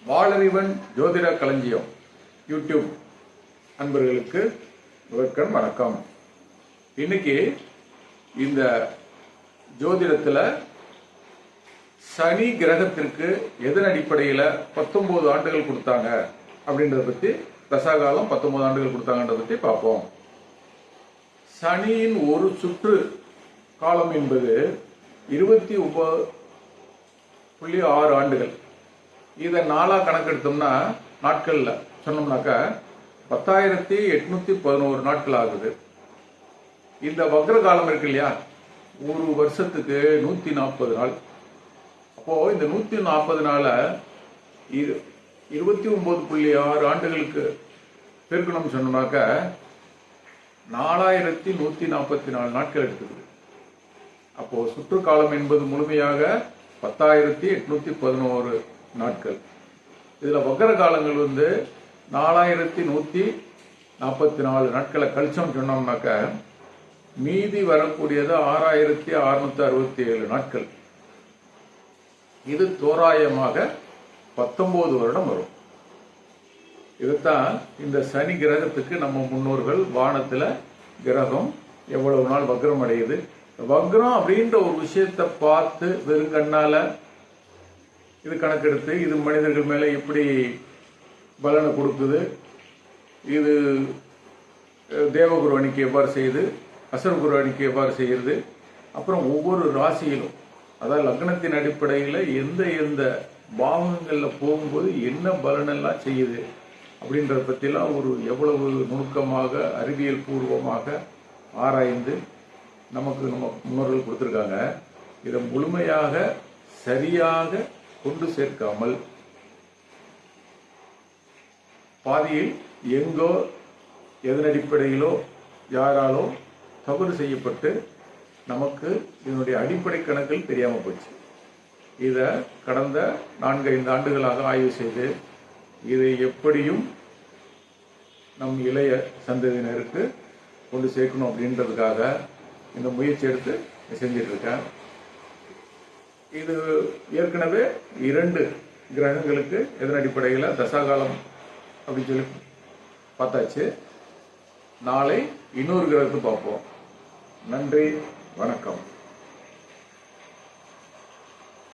வாளறிவன் ஜோதிட களஞ்சியம் யூடியூப் அன்பர்களுக்கு வணக்கம். இன்னைக்கு இந்த ஜோதிடத்தில் சனி கிரகத்திற்கு எதன் அடிப்படையில் 19 ஆண்டுகள் கொடுத்தாங்க அப்படின்றத பற்றி, தசாகாலம் 19 ஆண்டுகள் கொடுத்தாங்கன்றத பற்றி பார்ப்போம். சனியின் ஒரு சுற்று காலம் என்பது 29.6 ஆண்டுகள். இதை நாளா கணக்கெடுத்தோம்னா நாட்கள்ல சொன்னோம்னாக்கா 10,811 நாட்கள் ஆகுது. இந்த வக்ர காலம் இருக்கு இல்லையா, ஒரு வருஷத்துக்கு 140 நாள். அப்போ இந்த 140 நாளை 29.6 ஆண்டுகளுக்கு பெருக்கணும்னு சொன்னோம்னாக்கா 4,144 நாட்கள் எடுத்துக்குது. அப்போ சுற்றுக்காலம் என்பது முழுமையாக 10,811 நாட்கள். இதுல வக்கர காலங்கள் 4,144 நாட்களை கழிச்சோம் சொன்னோம்னாக்க மீதி வரக்கூடியது 6,667 நாட்கள். இது தோராயமாக 19 வருடம் வரும். இதுதான் இந்த சனி கிரகத்துக்கு நம்ம முன்னோர்கள் வானத்துல கிரகம் எவ்வளவு நாள் வக்ரம் அடையுது, வக்ரம் அப்படின்ற ஒரு விஷயத்தை பார்த்து வெறுங்கண்ணால இது கணக்கெடுத்து இது மனிதர்கள் மேல எப்படி பலனை கொடுக்குது, இது தேவகுரு அணிக்கு எவ்வாறு செய்யுது, அசுரகுரு அணிக்கு எவ்வாறு செய்யறது, அப்புறம் ஒவ்வொரு ராசியிலும் அதாவது லக்னத்தின் அடிப்படையில் எந்த பாவங்கள்ல போகும்போது என்ன பலனெல்லாம் செய்யுது அப்படின்றத பற்றிலாம் ஒரு எவ்வளவு நுணுக்கமாக அறிவியல் பூர்வமாக ஆராய்ந்து நமக்கு நம்ம முன்னோர்கள் கொடுத்துருக்காங்க. இதை முழுமையாக சரியாக கொண்டு சேர்க்காமல் பாதியில் எங்கோ எதன் அடிப்படையிலோ யாராலோ தவறு செய்யப்பட்டு நமக்கு இதனுடைய அடிப்படை கணக்கில் தெரியாம போச்சு. இதை கடந்த 4-5 ஆண்டுகளாக ஆய்வு செய்து இதை எப்படியும் நம் இளைய சந்ததியினருக்கு கொண்டு சேர்க்கணும் அப்படின்றதுக்காக இந்த முயற்சி எடுத்து செஞ்சிட்டு இருக்கேன். இது ஏற்கனவே 2 கிரகங்களுக்கு எதன் அடிப்படையில் தசாகாலம் அப்படின்னு சொல்லி பார்த்தாச்சு. நாளை இன்னொரு கிரகத்தை பார்ப்போம். நன்றி, வணக்கம்.